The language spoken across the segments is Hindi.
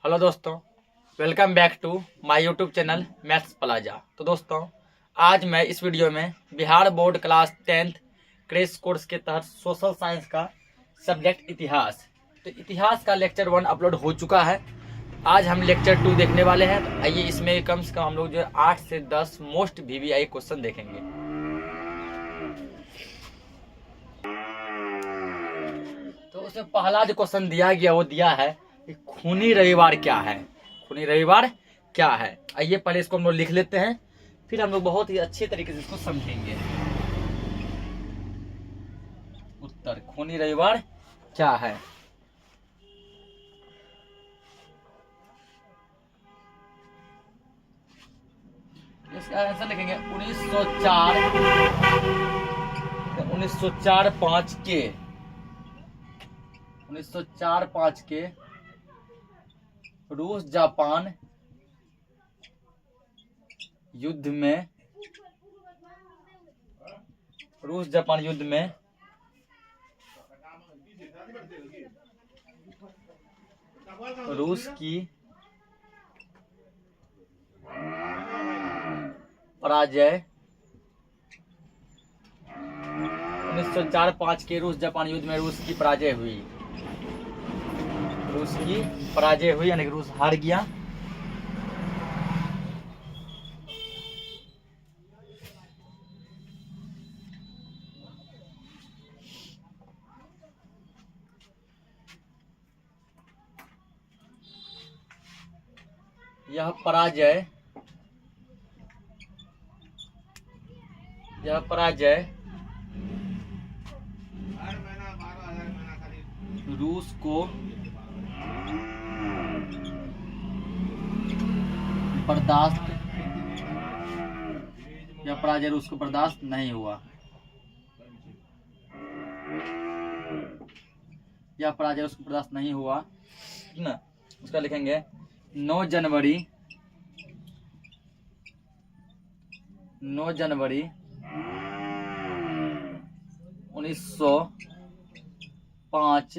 हेलो दोस्तों, welcome back to my YouTube channel maths plaza. तो दोस्तों, आज मैं इस वीडियो में Bihar board class 10th crash course के तहत सोशल साइंस का सब्जेक्ट इतिहास, तो इतिहास का लेक्चर 1 अपलोड हो चुका है। आज हम लेक्चर 2 देखने वाले हैं। तो आइए इसमें कम से कम हम लोग जो है 8 से 10 मोस्ट VVI क्वेश्चन देखेंगे। तो उसमें पहला जो क्वेश्चन दिया गया वो दिया है कि खूनी रविवार क्या है। खूनी रविवार क्या है, आइए पहले इसको हम लोग लिख लेते हैं, फिर हम लोग बहुत ही अच्छे तरीके से इसको समझेंगे। उत्तर खूनी रविवार क्या है। इसका आंसर लिखेंगे 1904-5 के रूस जापान युद्ध में रूस की पराजय 1904-5 के रूस जापान युद्ध में रूस की पराजय हुई। यानी कि रूस हार गया। यह पराजय रूस को बर्दाश्त नहीं हुआ। ना, उसका लिखेंगे 9 जनवरी 1905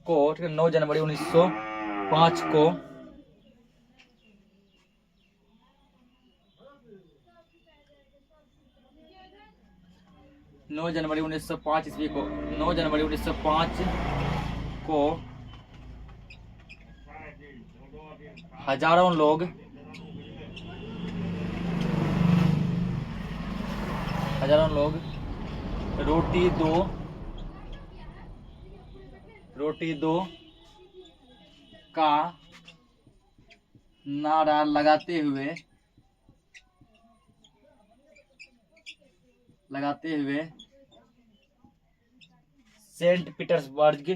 को, ठीक है, 9 जनवरी 1905 को ईस्वी को 9 जनवरी 1905 को हजारों लोग रोटी दो का नारा लगाते हुए सेंट पीटर्सबर्ग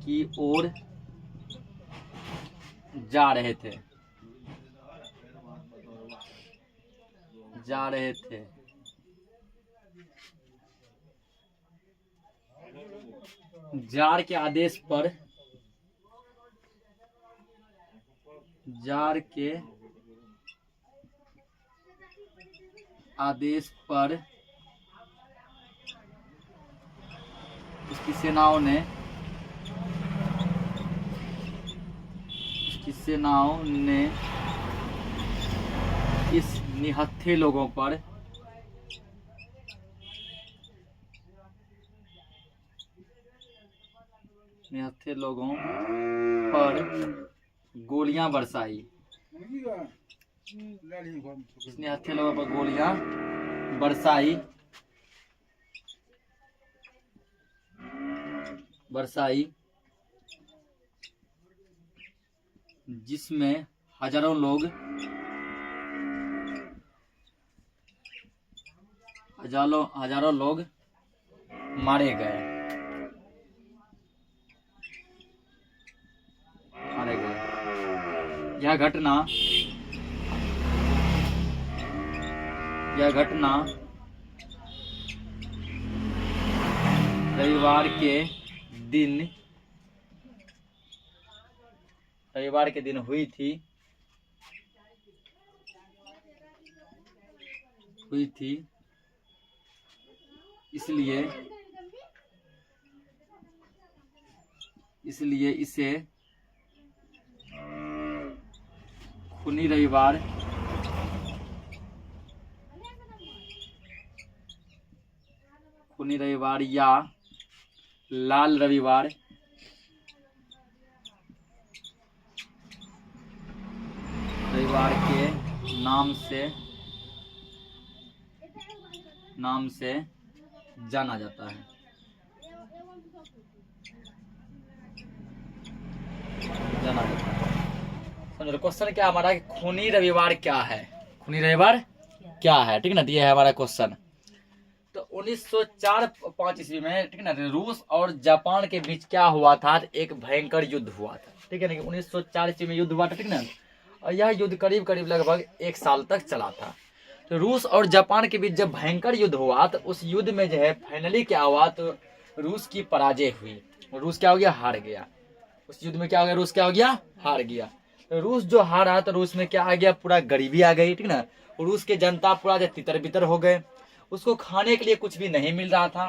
की ओर जा रहे थे। जार के आदेश पर उसकी सेनाओं ने इस निहत्थे लोगों पर गोलियां बरसाई। जिसमें हजारों लोग मारे गए। यह घटना रविवार के दिन रविवार के दिन हुई थी इसलिए इसे खूनी रविवार या लाल रविवार के नाम से जाना जाता है। समझो क्वेश्चन क्या हमारा, खूनी रविवार क्या है, खूनी रविवार क्या है, ठीक है ना। ये है हमारा क्वेश्चन। तो 1904-5 ईस्वी में, ठीक है ना, रूस और जापान के बीच क्या हुआ था, एक भयंकर युद्ध हुआ था, ठीक है ना। 1904 ईस्वी में युद्ध हुआ था, ठीक ना। और यह युद्ध करीब करीब लगभग 1 साल तक चला था। तो रूस और जापान के बीच जब भयंकर युद्ध हुआ तो उस युद्ध में जो है फाइनली क्या हुआ, तो रूस की पराजय हुई। रूस क्या हो गया, हार गया। उस युद्ध में क्या हो गया, रूस क्या हो गया, हार गया। तो रूस जो हारा तो रूस में क्या आ गया, पूरा गरीबी आ गई, ठीक ना। रूस के जनता पूरा तितर बितर हो गए, उसको खाने के लिए कुछ भी नहीं मिल रहा था।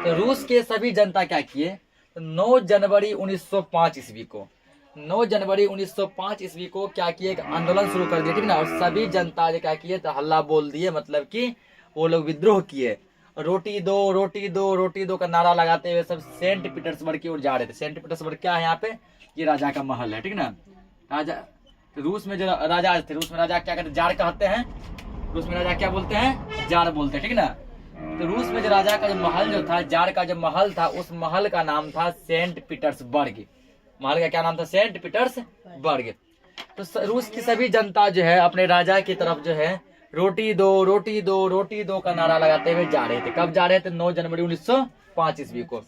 तो रूस के सभी जनता क्या किए, तो 9 जनवरी 1905 ईस्वी को 9 जनवरी 1905 ईस्वी को क्या किए, एक आंदोलन शुरू कर दिया, ठीक ना। और सभी जनता जो क्या किए, तो हल्ला बोल दिए, मतलब कि वो लोग विद्रोह किए। रोटी दो रोटी दो रोटी दो का नारा लगाते हुए सब सेंट पीटर्सबर्ग की ओर जा रहे थे। सेंट पीटर्सबर्ग क्या है यहाँ पे, ये राजा का महल है, ठीक ना। राजा, तो रूस में जो राजा थे, रूस में राजा क्या कहते हैं, जार कहते हैं। रूस में राजा क्या बोलते हैं, जार बोलते हैं, ठीक ना। तो रूस में जो राजा का जो महल जो था, जार का जो महल था, उस महल का नाम था सेंट पीटर्सबर्ग। महल का क्या नाम था, सेंट पीटर्सबर्ग। तो रूस की सभी जनता जो है अपने राजा की तरफ जो है रोटी दो रोटी दो रोटी दो का नारा लगाते हुए जा रहे थे। कब जा रहे थे, 9 जनवरी 1905 ईस्वी को।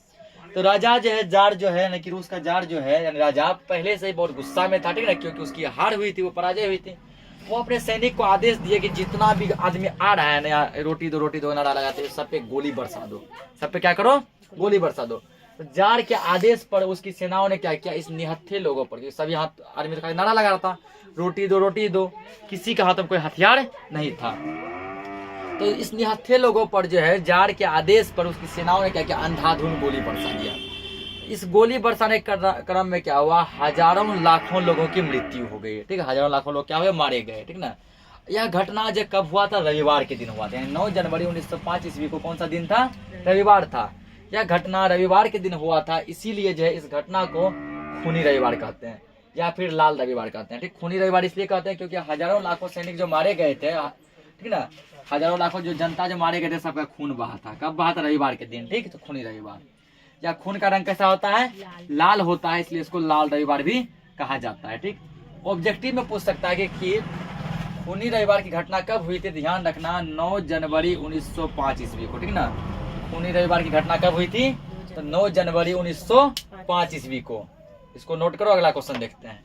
तो राजा जो है, जार जो है ना, कि रूस का जार जो है, यानी राजा पहले से ही बहुत गुस्सा में था, ठीक है ना, क्योंकि उसकी हार हुई थी, वो पराजय हुई थी। वो अपने सैनिक को आदेश दिए कि जितना भी आदमी आ रहा है ना, रोटी दो नारा लगाते हुए, सब पे गोली बरसा दो, सब पे क्या करो, गोली बरसा दो। तो जार के आदेश पर उसकी सेनाओं ने क्या किया, इस निहत्थे लोगों पर, सभी हाथ आदमी का नारा लगा रहा था, रोटी दो, किसी का हाथ में कोई हथियार नहीं था। तो इस निहत्थे लोगों पर जो है जार के आदेश पर उसकी सेनाओं ने क्या किया, अंधाधुंध गोली बरसा दिया। इस गोली बरसाने के क्रम में क्या हुआ, हजारों लाखों लोगों की मृत्यु हो गई, ठीक है। हजारों लाखों लोग क्या हुए, मारे गए, ठीक ना। यह घटना जो कब हुआ था, रविवार के दिन हुआ था, 9 जनवरी 1905 ईस्वी को। कौन सा दिन था, रविवार था। यह घटना रविवार के दिन हुआ था, इसीलिए जो है इस घटना को खूनी रविवार कहते हैं या फिर लाल रविवार कहते हैं, ठीक। खूनी रविवार इसलिए कहते हैं क्योंकि हजारों लाखों सैनिक जो मारे गए थे, ठीक ना, हजारों लाखों जो जनता जो मारे गए थे, सबका खून बहा था। कब बहा था, रविवार के दिन, ठीक। तो खूनी रविवार, या खून का रंग कैसा होता है, लाल होता है, इसलिए इसको लाल रविवार भी कहा जाता है, ठीक। ऑब्जेक्टिव में पूछ सकता है कि खूनी रविवार की घटना कब हुई थी, ध्यान रखना 9 जनवरी 1905 ईस्वी को, ठीक ना। खूनी रविवार की घटना कब हुई थी, तो 9 जनवरी 1905 ईस्वी को। इसको नोट करो, अगला क्वेश्चन देखते हैं।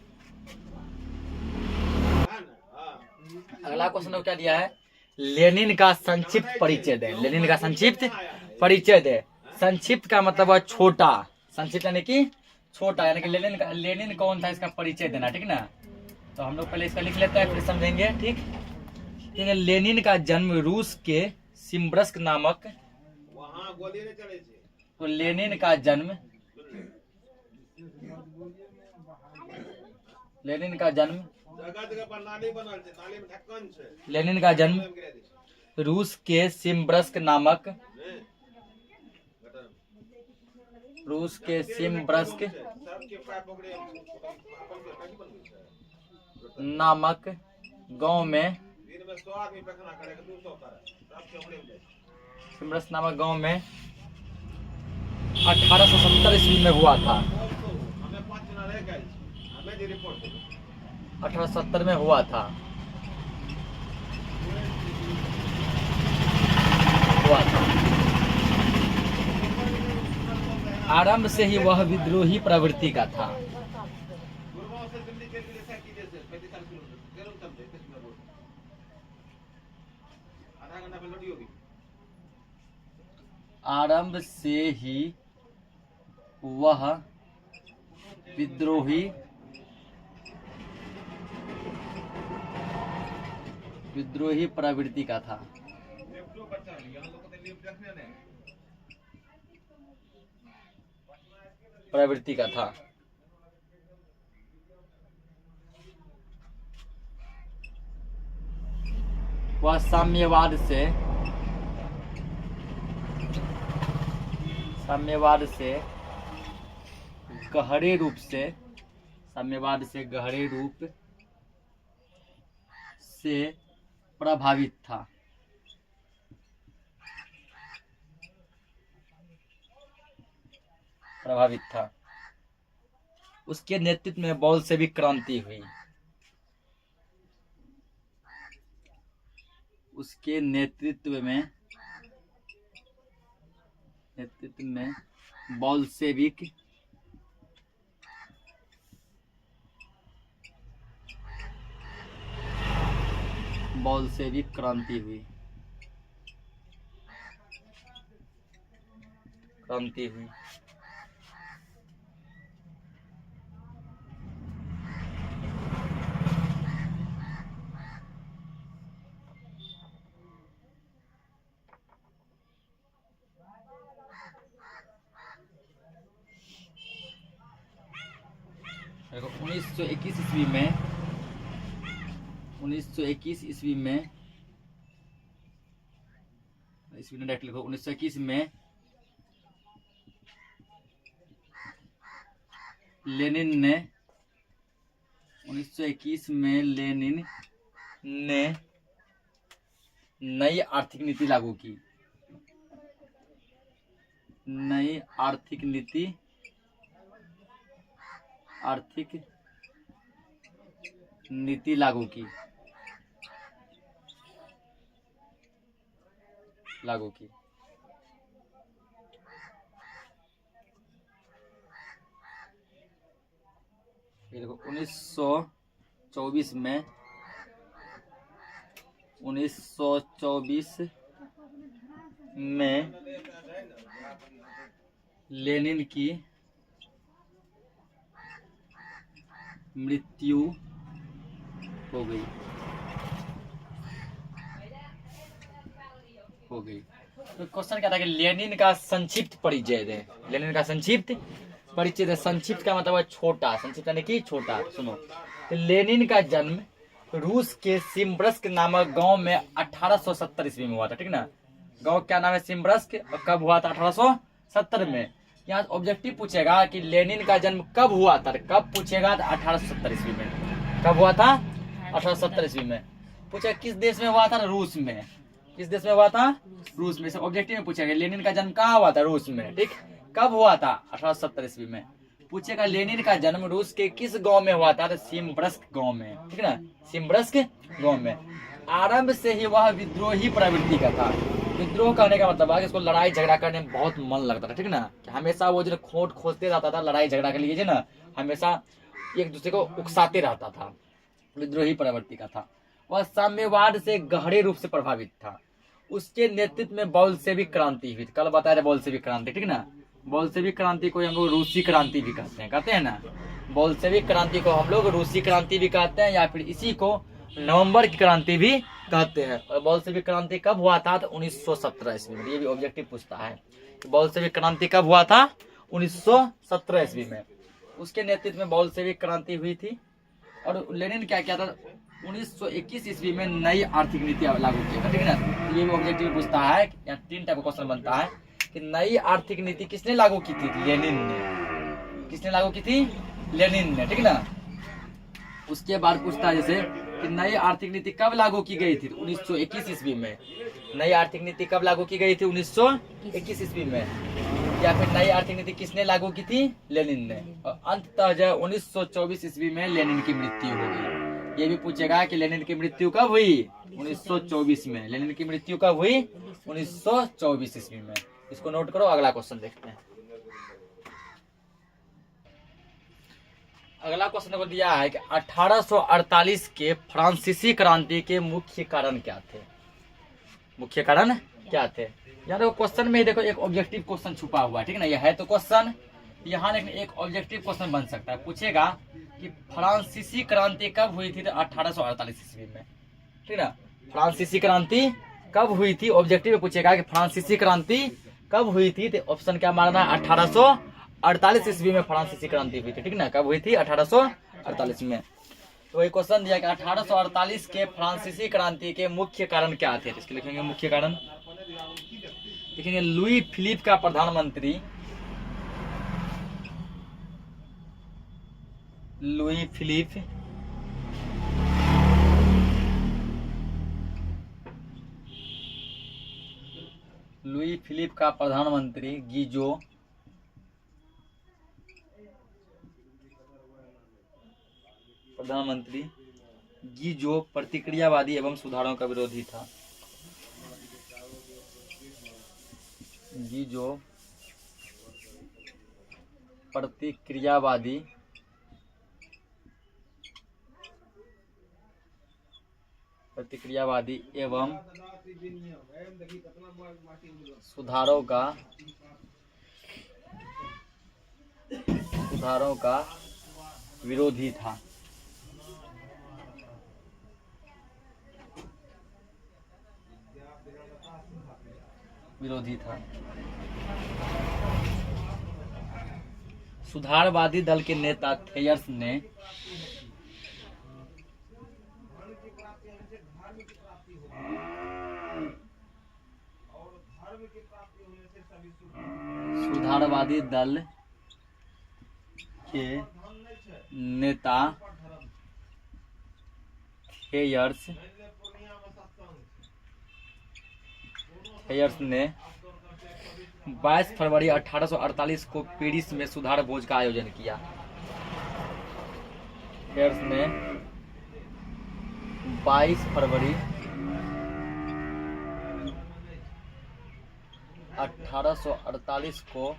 अगला क्वेश्चन क्या दिया है, लेनिन का संक्षिप्त परिचय दे। लेनिन का संक्षिप्त परिचय दे। संक्षिप्त का मतलब है छोटा, संक्षिप्त यानी कि छोटा, यानी कि लेनिन कौन था, इसका परिचय देना, ठीक ना। तो हम लोग पहले इसका लिख लेते हैं, फिर समझेंगे, ठीक है। लेनिन का जन्म रूस के सिम्बर्स्क नामक, तो लेनिन का जन्म रूस के सिम्बर्स्क नामक गांव में, सिम्बर्स्क नामक गांव में 1870 ईस्वी में हुआ था। 1870 में हुआ था। आरंभ से ही वह विद्रोही प्रवृत्ति का था। आरंभ से ही वह विद्रोही विद्रोही प्रवृत्ति का था। प्रवृत्ति का था। वह साम्यवाद से गहरे रूप से प्रभावित था। उसके नेतृत्व में बोल्शेविक क्रांति हुई। उसके नेतृत्व में बोल्शेविक क्रांति हुई। देखो 1921 ईस्वी में 1921 में लेनिन ने नई आर्थिक नीति लागू की। लागू की। देखो 1924 में लेनिन की मृत्यु हो गई। तो क्वेश्चन क्या था कि लेनिन का संक्षिप्त परिचय दे। संक्षिप्त का मतलब है छोटा, संक्षिप्त यानी कि छोटा। सुनो, तो लेनिन का जन्म रूस के सिम्ब्रस्क नामक गांव में 1870 ईस्वी में हुआ था। ठीक ना, गांव क्या नाम है? सिम्ब्रस्क। और कब हुआ था? 1870 में। यहाँ ऑब्जेक्टिव पूछेगा कि लेनिन का जन्म कब हुआ था। कब पूछेगा? 1870 ईस्वी में। कब हुआ था? 1870 ईस्वी में। पूछेगा किस देश में हुआ था? रूस में। किस देश में हुआ था? रूस में। ऑब्जेक्टिव में पूछेगा लेनिन का जन्म कहाँ हुआ था? रूस में। ठीक, कब हुआ था? 1870 ईस्वी में। पूछेगा लेनिन का जन्म रूस के किस गांव में हुआ था? तो सिम्ब्रस्क गांव में। ठीक ना, सिम्ब्रस्क गांव में। आरंभ से ही वह विद्रोही प्रवृत्ति का था। विद्रोह करने का मतलब है कि इसको लड़ाई झगड़ा करने में बहुत मन लगता था। ठीक ना, हमेशा वो जो खोट खोजते रहता था लड़ाई झगड़ा के लिए, ना हमेशा एक दूसरे को उकसाते रहता था। विद्रोही प्रवृत्ति का था। वह साम्यवाद से गहरे रूप से प्रभावित था। उसके नेतृत्व में बोल्शेविक क्रांति हुई। कल बताया था बोल्शेविक क्रांति। ठीक ना, बोल्शेविक क्रांति को हम लोग रूसी क्रांति भी कहते हैं ना। बोल्शेविक क्रांति को हम लोग रूसी क्रांति भी कहते हैं, या फिर इसी को नवंबर की क्रांति भी कहते हैं। और बोल्शेविक क्रांति कब हुआ था? तो 1917 ईस्वी में। ये भी ऑब्जेक्टिव पूछता है कि बोल्शेविक क्रांति कब हुआ था? 1917 ईस्वी में। उसके नेतृत्व में बोल्शेविक क्रांति हुई थी। और लेनिन क्या किया था? 1921 ईस्वी में नई आर्थिक नीति लागू की। ठीक है ना, ये भी ऑब्जेक्टिव पूछता है। यहाँ 3 टाइप का क्वेश्चन बनता है कि नई आर्थिक नीति किसने लागू की थी? लेनिन ने। किसने लागू की थी? लेनिन ने। ठीक ना, उसके बाद पूछता है जैसे कि नई आर्थिक नीति कब लागू की गई थी? 1921 ईस्वी में। नई आर्थिक नीति कब लागू की गई थी? 1921 ईस्वी में। या फिर नई आर्थिक नीति किसने लागू की थी? लेनिन ने। और अंततः जो 1924 ईस्वी में लेनिन की मृत्यु हो गई। ये भी पूछेगा कि लेनिन की मृत्यु कब हुई? 1924 में। लेनिन की मृत्यु कब हुई? 1924 ईस्वी में। इसको नोट करो। अगला क्वेश्चन देखते हैं। अगला क्वेश्चन को दिया है कि 1848 के फ्रांसीसी क्रांति के मुख्य कारण क्या थे? मुख्य कारण क्या थे? यहाँ देखो क्वेश्चन में देखो एक ऑब्जेक्टिव क्वेश्चन छुपा हुआ है। ठीक है ना, यह है तो क्वेश्चन। यहाँ लेकिन एक ऑब्जेक्टिव क्वेश्चन बन सकता है। पूछेगा कि फ्रांसीसी क्रांति कब हुई थी? तो 1848 ईस्वी में। ठीक है ना, फ्रांसीसी क्रांति कब हुई थी? ऑब्जेक्टिव में पूछेगा कि फ्रांसीसी क्रांति कब हुई थी, तो ऑप्शन क्या मारना? 1848 ईस्वी में फ्रांसीसी क्रांति हुई थी, ठीक ना। कब हुई थी? 1848 में। तो वही क्वेश्चन दिया कि 1848 के फ्रांसीसी क्रांति के मुख्य कारण क्या थे? इसके लिखेंगे मुख्य कारण। लिखेंगे लुई फिलिप का प्रधानमंत्री, लुई फिलिप का प्रधानमंत्री गीजो प्रतिक्रियावादी एवं सुधारों का विरोधी था। गीजो प्रतिक्रियावादी एवं सुधारों का विरोधी था। सुधारवादी दल के नेता थेयर्स ने सुधारवादी दल के नेता थेयर्स ने 22 फरवरी 1848 को पेरिस में सुधार भोज का आयोजन किया। थेयर्स ने 22 फरवरी 1848 को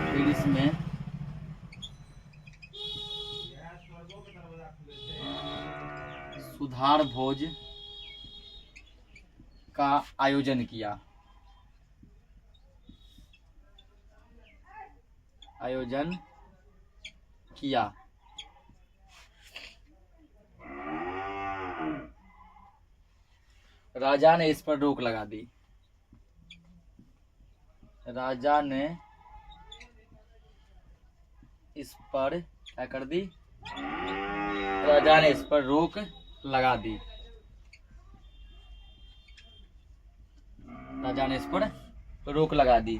पेरिस में सुधार भोज का आयोजन किया। राजा ने इस पर रोक लगा दी। राजा ने इस पर क्या कर दी? राजा ने इस पर रोक लगा दी। राजा ने इस पर रोक लगा दी।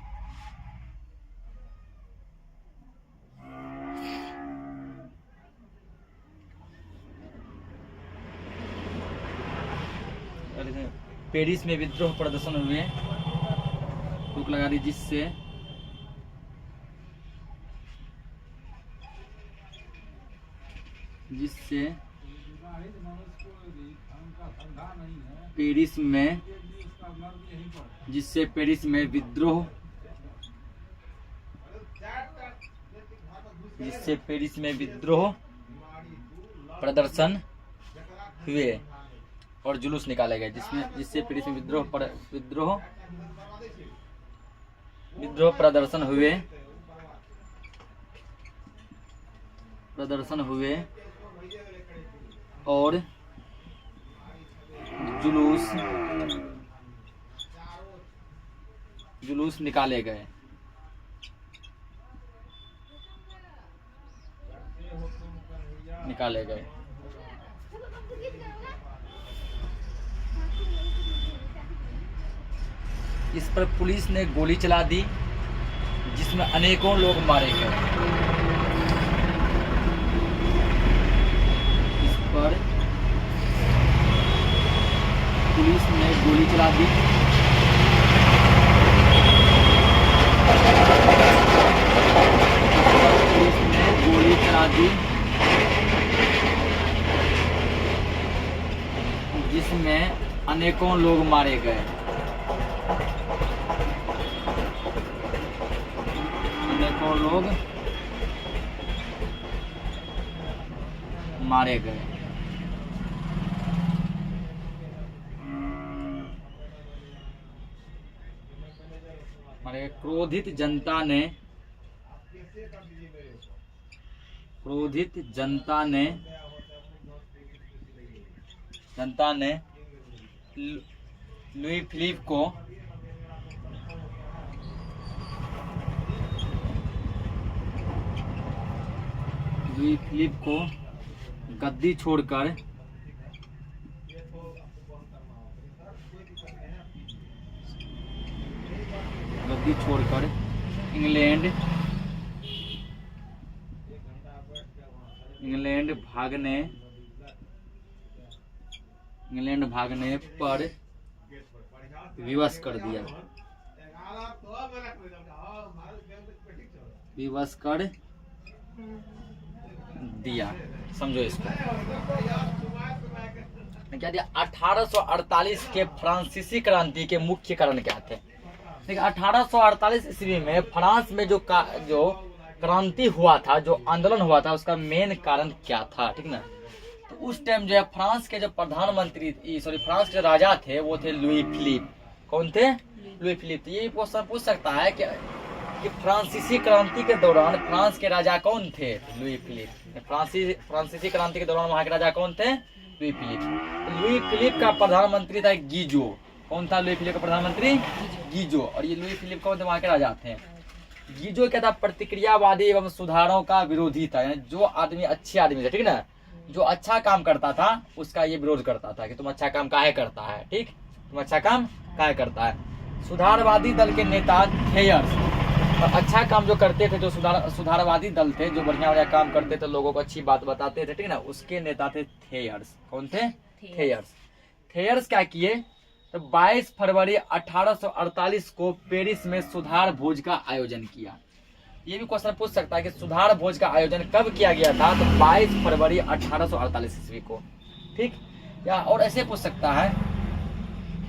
पेरिस में विद्रोह प्रदर्शन हुए, रोक लगा दी, जिससे पेरिस में विद्रोह प्रदर्शन हुए और जुलूस निकाले गए, जिससे पेरिस में विद्रोह प्रदर्शन हुए और जुलूस निकाले गए। इस पर पुलिस ने गोली चला दी, जिसमें अनेकों लोग मारे गए। इस पर पुलिस ने गोली चला दी, जिसमें अनेकों लोग मारे गए। क्रोधित जनता ने क्रोधित जनता ने लुई फिलिप को गद्दी छोड़कर इंग्लैंड भागने पर विवश कर दिया। समझो इसको क्या दिया। 1848 के फ्रांसीसी क्रांति के मुख्य कारण क्या थे। देखिए 1848 ईस्वी में फ्रांस में जो क्रांति हुआ था, जो आंदोलन हुआ था, उसका मेन कारण क्या था, ठीक ना। तो उस टाइम जो है फ्रांस के जो फ्रांस के राजा थे वो थे लुई फिलिप। कौन थे? Louis Philippe. तो ये क्वेश्चन पूछ सकता है कि फ्रांसीसी क्रांति के दौरान फ्रांस के राजा कौन थे? Louis Philippe. फ्रांसीसी क्रांति के दौरान वहां के राजा कौन थे? Louis Philippe. तो लुई फिलिप का प्रधानमंत्री था गीजो। कौन था लुई फिलिप का प्रधानमंत्री? गीजो। और ये लुई फिलिप कौन थे? वहां के राजा थे। गीजो क्या था? प्रतिक्रियावादी एवं सुधारों का विरोधी था। यानी जो आदमी अच्छे आदमी थे, ठीक ना, जो अच्छा काम करता था उसका ये विरोध करता था कि तुम अच्छा काम काहे करता है, ठीक, तुम अच्छा काम काहे करता है। सुधारवादी दल के नेता थेयर्स, और अच्छा काम जो करते थे, जो सुधारवादी दल थे, जो बढ़िया बढ़िया काम करते थे, लोगों को अच्छी बात बताते थे, ठीक ना, उसके नेता थे थेयर्स। कौन थे? थेयर्स क्या किए? तो 22 फरवरी 1848 को पेरिस में सुधार भोज का आयोजन किया। ये भी क्वेश्चन पूछ सकता है कि सुधार भोज का आयोजन कब किया गया था? तो 22 फरवरी 1848 ईस्वी को, ठीक। या और ऐसे पूछ सकता है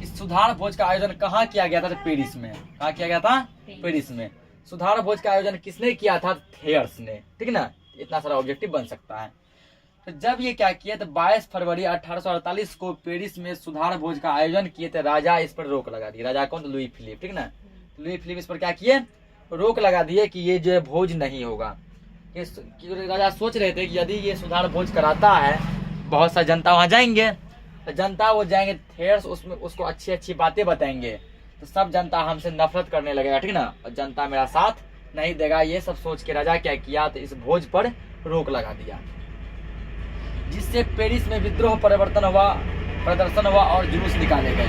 कि सुधार भोज का आयोजन कहाँ किया गया था? तो पेरिस में। कहाँ किया गया था? पेरिस में। सुधार भोज का आयोजन किसने किया था? थेयर्स ने, ठीक ना। इतना सारा ऑब्जेक्टिव बन सकता है। तो जब ये क्या किया, तो 22 फरवरी 1848 को पेरिस में सुधार भोज का आयोजन किए थे, राजा इस पर रोक लगा दी। राजा कौन? लुई फिलिप, ठीक ना। लुई फिलिप इस पर क्या किए? रोक लगा दिए कि ये जो है भोज नहीं होगा। राजा सोच रहे थे कि यदि ये सुधार भोज कराता है, बहुत सा जनता वहां जाएंगे, तो जनता वो जाएंगे, थेयर्स उसमें उसको अच्छी अच्छी बातें बताएंगे, तो सब जनता हमसे नफरत करने लगेगा, ठीक ना, और जनता मेरा साथ नहीं देगा। ये सब सोच के राजा क्या किया, तो इस भोज पर रोक लगा दिया, जिससे पेरिस में विद्रोह प्रदर्शन हुआ और जुलूस निकाले गए।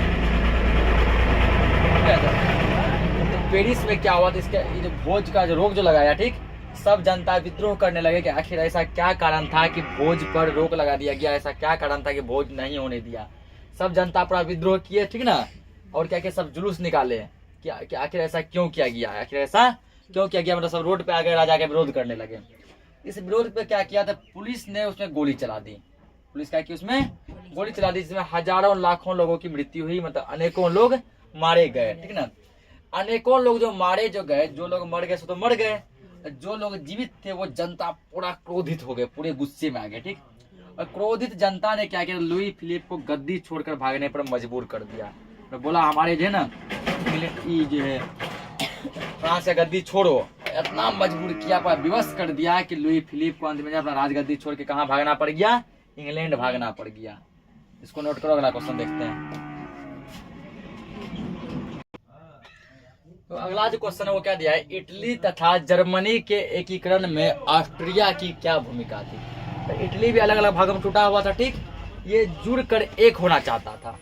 तो पेरिस में क्या हुआ, तो इसके जो भोज का जो रोक जो लगाया, ठीक, सब जनता विद्रोह करने लगे कि आखिर ऐसा क्या कारण था कि भोज पर रोक लगा दिया गया, ऐसा क्या कारण था कि भोज नहीं होने दिया। सब जनता पूरा विद्रोह किए, ठीक ना, और क्या सब जुलूस निकाले कि आखिर ऐसा क्यों किया गया, आखिर ऐसा क्यों किया गया। मतलब सब रोड पे आ गए, राजा के विरोध करने लगे। इस विरोध पे क्या किया था, पुलिस ने उसमें गोली चला दी। पुलिस क्या की, उसमें गोली चला दी, जिसमें हजारों लाखों लोगों की मृत्यु हुई, मतलब अनेकों लोग मारे गए, ठीक ना। अनेकों लोग जो गए, जो लोग मर गए सो तो मर गए, जो लोग जीवित थे वो जनता पूरा क्रोधित हो गए, पूरे गुस्से में आ गए, ठीक। और क्रोधित जनता ने क्या किया, लुई फिलिप को गद्दी छोड़कर भागने पर मजबूर कर दिया। तो बोला हमारे जो है ना जो है फ्रांस से गद्दी छोड़ो, इतना मजबूर किया, पर विवश कर दिया कि लुई फिलिप को अंत में अपना राजगद्दी छोड़ के कहाँ भागना पड़ गया, इंग्लैंड भागना पड़ गया। इसको नोट करो, अगला क्वेश्चन देखते हैं। तो अगला जो क्वेश्चन है वो क्या दिया है, इटली तथा जर्मनी के एकीकरण में ऑस्ट्रिया की क्या भूमिका थी। तो इटली भी अलग अलग भागों में टूटा हुआ था, ठीक, ये जुड़कर एक होना चाहता था।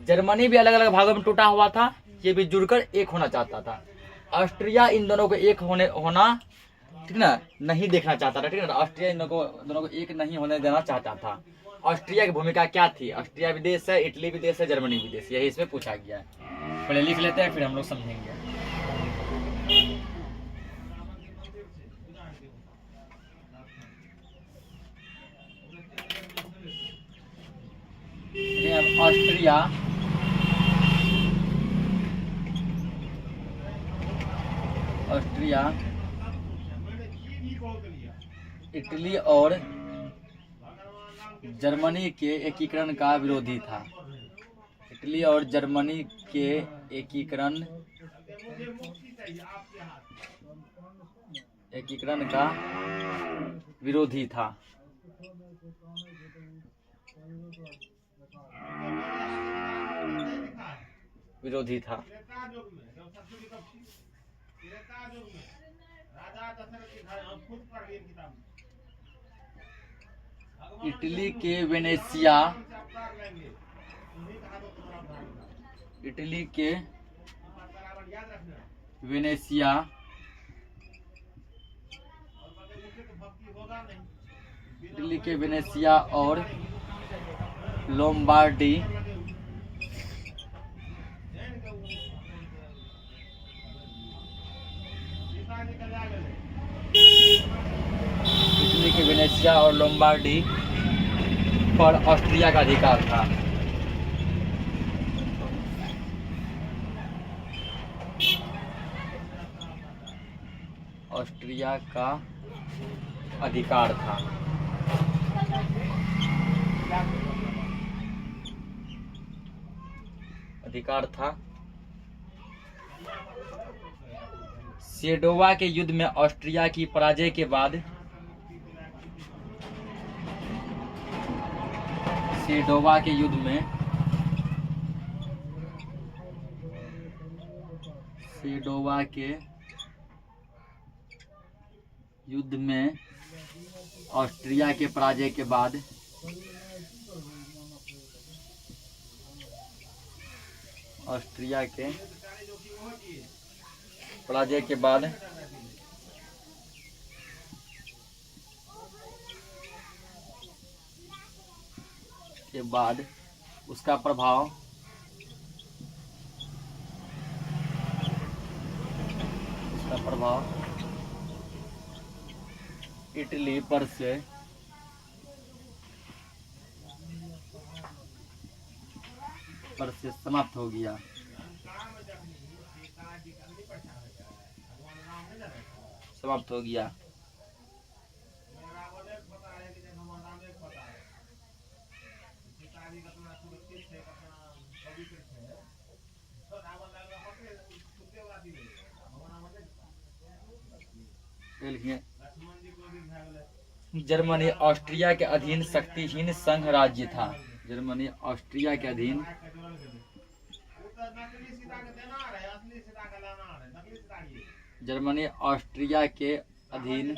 जर्मनी भी अलग अलग भागों में टूटा हुआ था, ये भी जुड़कर एक होना चाहता था। ऑस्ट्रिया इन दोनों को एक होना ठीक ना नहीं देखना चाहता था, ठीक ना। ऑस्ट्रिया इन दोनों को एक नहीं होने देना चाहता था। ऑस्ट्रिया की भूमिका क्या थी, ऑस्ट्रिया भी देश है, इटली भी देश है, जर्मनी भी देश, यही इसमें पूछा गया है। पहले लिख लेते हैं फिर हम लोग समझेंगे। ऑस्ट्रिया इटली और जर्मनी के एकीकरण का विरोधी था। इटली और जर्मनी के एकीकरण का विरोधी था। विरोधी था। इटली के वेनेशिया, इटली के वेनेशिया इटली के वेनेशिया और लोम्बार्डी इटली के वेनेशिया और लोम्बार्डी पर ऑस्ट्रिया का अधिकार था। ऑस्ट्रिया का अधिकार था। अधिकार था। सेडोवा के युद्ध में ऑस्ट्रिया की पराजय के बाद सेडोवा के युद्ध में सेडोवा के युद्ध में ऑस्ट्रिया के पराजय के बाद ऑस्ट्रिया के पराजय के बाद उसका प्रभाव इटली पर से समाप्त हो गया। समाप्त हो गया। जर्मनी ऑस्ट्रिया के अधीन शक्तिहीन संघ राज्य था। जर्मनी ऑस्ट्रिया के अधीन जर्मनी ऑस्ट्रिया के अधीन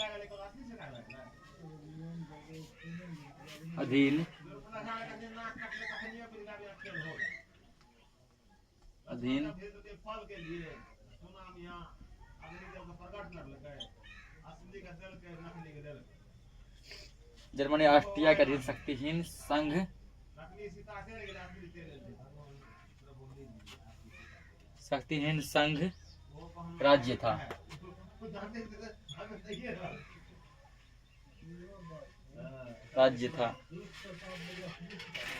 जर्मनी ऑस्ट्रिया के अधीन शक्तिहीन संघ राज्य था।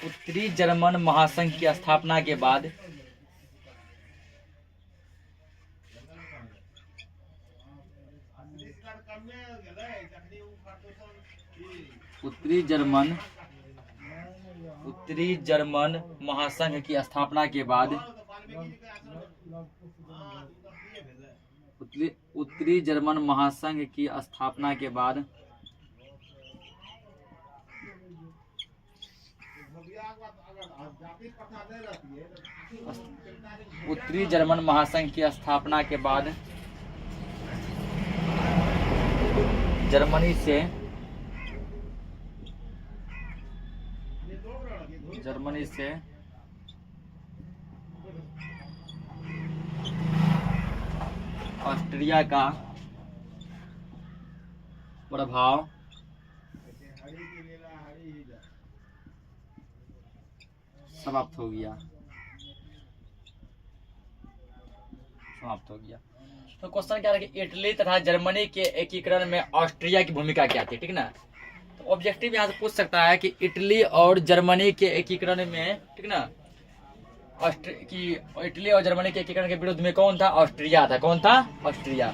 उत्तरी जर्मन महासंघ की स्थापना के बाद उत्तरी जर्मन महासंघ की स्थापना के बाद उत्तरी जर्मन महासंघ की स्थापना के बाद उत्तरी जर्मन महासंघ की स्थापना के बाद जर्मनी से ऑस्ट्रिया का प्रभाव समाप्त हो गया। तो क्वेश्चन क्या है कि इटली तथा जर्मनी के एकीकरण में ऑस्ट्रिया की भूमिका क्या थी, ठीक ना। तो ऑब्जेक्टिव यहाँ से पूछ सकता है कि इटली और जर्मनी के एकीकरण में, ठीक ना, इटली और जर्मनी के एकीकरण के विरुद्ध में कौन था? ऑस्ट्रिया था। कौन था? ऑस्ट्रिया।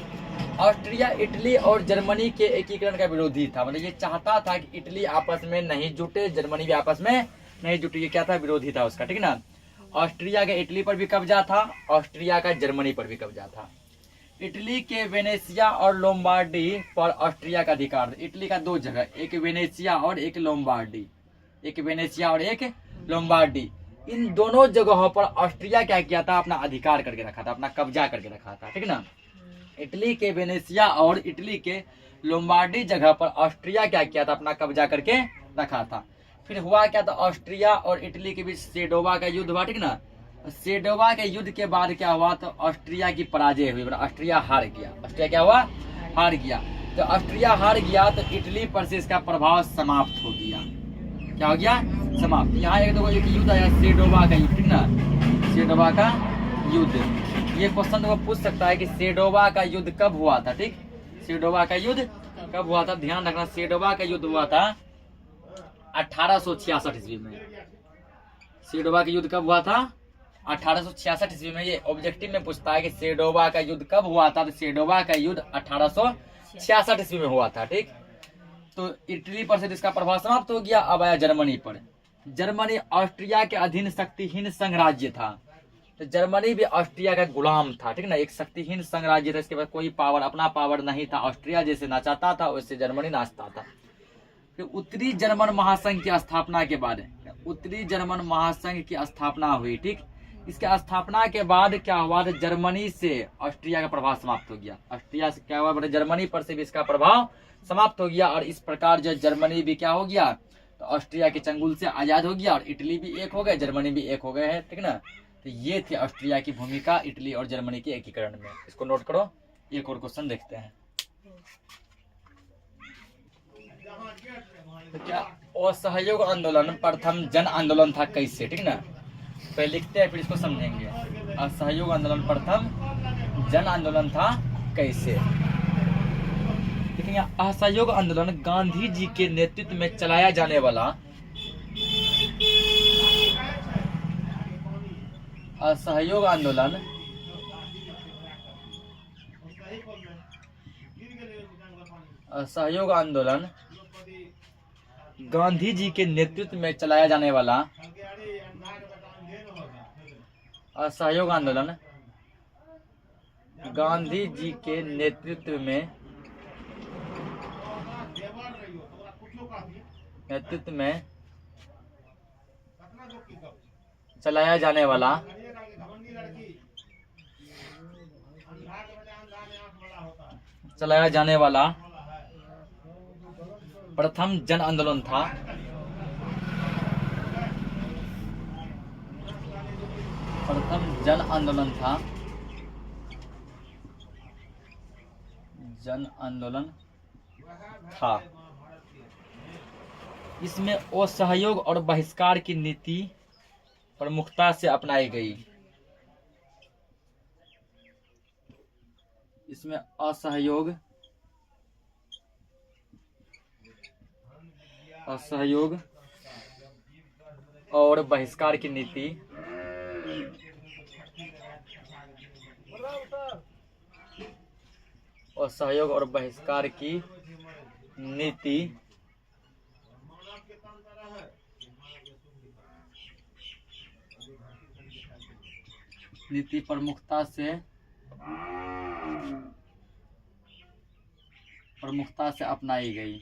ऑस्ट्रिया इटली और जर्मनी के एकीकरण का विरोधी था। मतलब ये चाहता था कि इटली आपस में नहीं जुटे, जर्मनी भी आपस में नहीं जुटे। ये क्या था? विरोधी था उसका, ठीक ना। ऑस्ट्रिया का इटली पर भी कब्जा था, ऑस्ट्रिया का जर्मनी पर भी कब्जा था। इटली के वेनेशिया और लोम्बार्डी पर ऑस्ट्रिया का अधिकार था। इटली का दो जगह, एक वेनेशिया और एक लोम्बार्डी, एक वेनेशिया और एक लोम्बार्डी, इन दोनों जगहों पर ऑस्ट्रिया क्या किया था, अपना अधिकार करके रखा था, अपना कब्जा करके रखा था, ठीक ना। इटली के वेनेशिया और इटली के लोम्बार्डी जगह पर ऑस्ट्रिया क्या किया था, अपना कब्जा करके रखा था। फिर हुआ क्या था, ऑस्ट्रिया और इटली के बीच सेडोवा का युद्ध हुआ, ठीक ना। सेडोवा के युद्ध के बाद क्या हुआ, तो ऑस्ट्रिया की पराजय हुई, ऑस्ट्रिया हार गया। ऑस्ट्रिया क्या हुआ, हार गया। तो ऑस्ट्रिया हार गया तो इटली पर से इसका प्रभाव समाप्त हो गया। क्या हो गया, समाप्त। यहाँ एक देखो एक युद्ध आया, सेडोवा का युद्ध, ठीक ना, सेडोवा का युद्ध। ये क्वेश्चन तो पूछ सकता है कि सेडोवा का युद्ध कब हुआ था, ठीक। सेडोवा का युद्ध कब हुआ था, ध्यान रखना। सेडोवा का युद्ध हुआ था 1866 ईस्वी में। सेडोवा का युद्ध कब हुआ था, 1866 ईस्वी में। ये ऑब्जेक्टिव में पूछता है कि सेडोवा का युद्ध कब हुआ था, तो सेडोवा का युद्ध 1866 ईस्वी में हुआ था, ठीक। तो इटली पर से इसका प्रभाव समाप्त हो गया। अब आया जर्मनी पर। जर्मनी ऑस्ट्रिया के अधीन शक्तिहीन संघ राज्य था। तो जर्मनी भी ऑस्ट्रिया का गुलाम था, ठीक ना, एक शक्तिहीन संघ राज्य था। इसके बाद कोई पावर, अपना पावर नहीं था। ऑस्ट्रिया जैसे नाचाता था वैसे जर्मनी नाचता था। फिर उत्तरी जर्मन महासंघ की स्थापना के बाद, उत्तरी जर्मन महासंघ की स्थापना हुई, ठीक। इसके स्थापना के बाद क्या हुआ, जर्मनी से ऑस्ट्रिया का प्रभाव समाप्त हो गया। ऑस्ट्रिया से क्या हुआ, जर्मनी पर से भी इसका प्रभाव समाप्त हो गया। और इस प्रकार जो जर्मनी भी क्या हो गया, तो ऑस्ट्रिया के चंगुल से आजाद हो गया। और इटली भी एक हो गए, जर्मनी भी एक हो गए हैं, ठीक ना। तो ये थी ऑस्ट्रिया की भूमिका इटली और जर्मनी के एकीकरण में। इसको नोट करो। एक और क्वेश्चन देखते हैं। तो क्या असहयोग आंदोलन प्रथम जन आंदोलन था कैसे, ठीक ना। पहले लिखते हैं फिर इसको समझेंगे। असहयोग आंदोलन प्रथम जन आंदोलन था कैसे। देखेंगे, असहयोग आंदोलन गांधी जी के नेतृत्व में चलाया जाने वाला असहयोग आंदोलन असहयोग आंदोलन गांधी जी के नेतृत्व में चलाया जाने वाला असहयोग आंदोलन गांधी जी के नेतृत्व में चलाया जाने वाला प्रथम जन आंदोलन था। जन आंदोलन था। इसमें असहयोग और बहिष्कार की नीति प्रमुखता से अपनाई गई। इसमें असहयोग और बहिष्कार की नीति असहयोग और बहिष्कार की नीति प्रमुखता से अपनाई गई।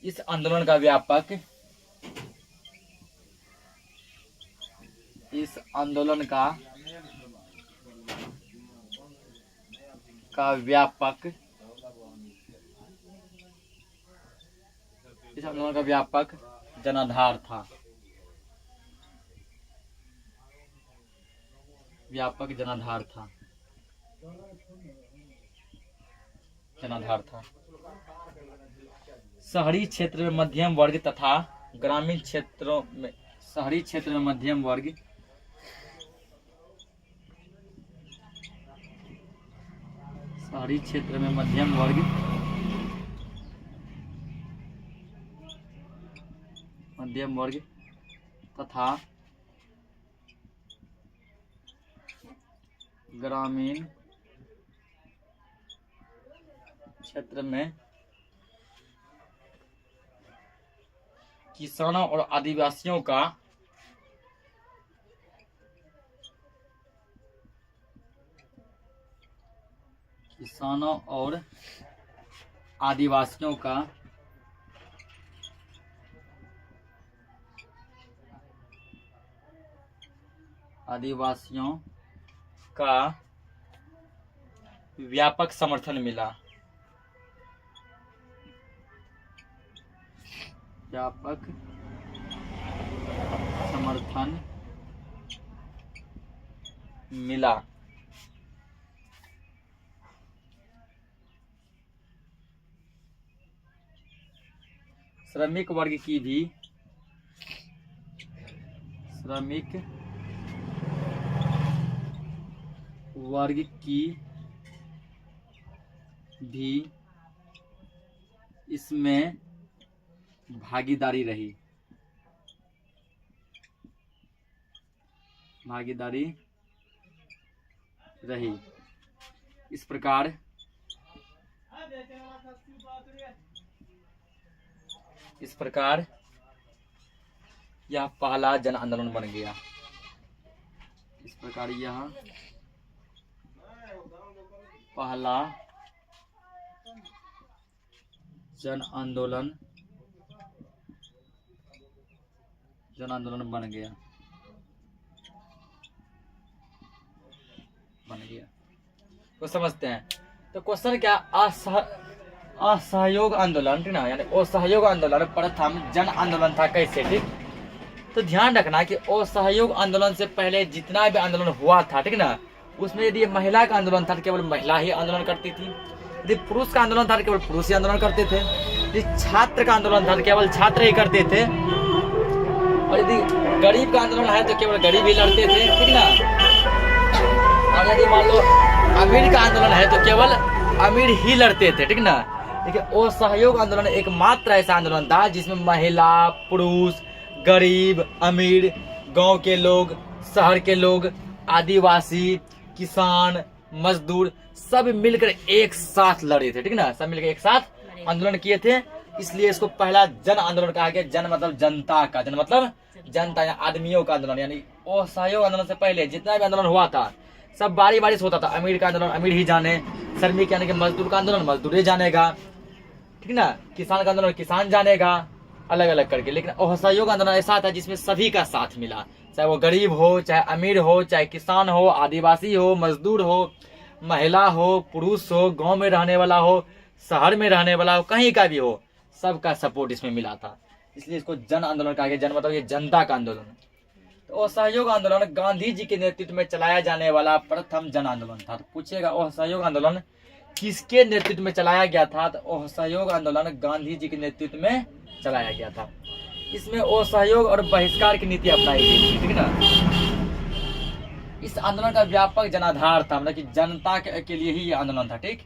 इस आंदोलन का व्यापक जनाधार था। शहरी क्षेत्र में मध्यम वर्ग तथा ग्रामीण क्षेत्रों में शहरी क्षेत्र में मध्यम वर्ग तथा ग्रामीण क्षेत्र में किसानों और आदिवासियों का आदिवासियों का व्यापक समर्थन मिला। व्यापक समर्थन मिला। श्रमिक वर्ग की भी इसमें भागीदारी रही। इस प्रकार यह पहला जन आंदोलन बन गया। इस प्रकार यह पहला जन आंदोलन बन गया। तो समझते हैं। तो क्वेश्चन क्या, असहयोग आंदोलन, ठीक ना, यानी असहयोग आंदोलन प्रथम जन आंदोलन था कैसे, ठीक। तो ध्यान रखना कि असहयोग आंदोलन से पहले जितना भी आंदोलन हुआ था, ठीक ना, उसमें यदि महिला का आंदोलन था तो केवल महिला ही आंदोलन करती थी, यदि पुरुष का आंदोलन था तो केवल पुरुष ही आंदोलन करते थे, यदि छात्र का आंदोलन था तो केवल छात्र ही करते थे, और यदि गरीब का आंदोलन है तो केवल गरीब ही लड़ते थे, ठीक ना। और यदि मान लो अमीर का आंदोलन है तो केवल अमीर ही लड़ते थे, ठीक ना। देखिए, असहयोग आंदोलन एकमात्र ऐसा आंदोलन था जिसमें महिला, पुरुष, गरीब, अमीर, गांव के लोग, शहर के लोग, आदिवासी, किसान, मजदूर सब मिलकर एक साथ लड़े थे, ठीक ना। सब मिलकर एक साथ आंदोलन किए थे, इसलिए इसको पहला जन आंदोलन कहा गया। जन मतलब जनता का, जन मतलब जनता या आदमियों का आंदोलन। यानी असहयोग आंदोलन से पहले जितना भी आंदोलन हुआ था सब बारी बारी से होता था। अमीर का आंदोलन अमीर ही जाने, श्रमिक यानी कि मजदूर का आंदोलन मजदूर ही जानेगा, ठीक ना। किसान का आंदोलन किसान जानेगा, अलग अलग करके। लेकिन असहयोग आंदोलन ऐसा था जिसमें सभी का साथ मिला, चाहे वो गरीब हो, चाहे अमीर हो, चाहे किसान हो, आदिवासी हो, मजदूर हो, महिला हो, पुरुष हो, गांव में रहने वाला हो, शहर में रहने वाला हो, कहीं का भी हो, सबका सपोर्ट इसमें मिला था। इसलिए इसको जन आंदोलन कहा गया। जन मतलब ये जनता का आंदोलन। तो असहयोग आंदोलन गांधी जी के नेतृत्व में चलाया जाने वाला प्रथम जन आंदोलन था। तो पूछेगा असहयोग आंदोलन किसके नेतृत्व में चलाया गया था, तो असहयोग आंदोलन गांधी जी के नेतृत्व में चलाया गया था। इसमें असहयोग और बहिष्कार की नीति अपनाई गई थी, ठीक ना। इस आंदोलन का व्यापक जनाधार था, मतलब कि जनता के लिए ही ये आंदोलन था, ठीक।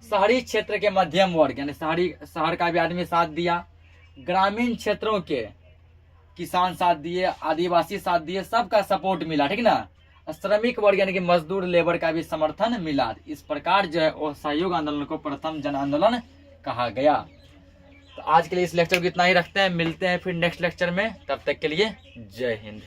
शहरी क्षेत्र के मध्यम वर्ग यानी शहर का भी आदमी साथ दिया, ग्रामीण क्षेत्रों के किसान साथ दिए, आदिवासी साथ दिए, सबका सपोर्ट मिला, ठीक ना। श्रमिक वर्ग यानी कि मजदूर लेबर का भी समर्थन मिला। इस प्रकार जो है असहयोग आंदोलन को प्रथम जन आंदोलन कहा गया। तो आज के लिए इस लेक्चर को इतना ही रखते हैं, मिलते हैं फिर नेक्स्ट लेक्चर में। तब तक के लिए जय हिंद।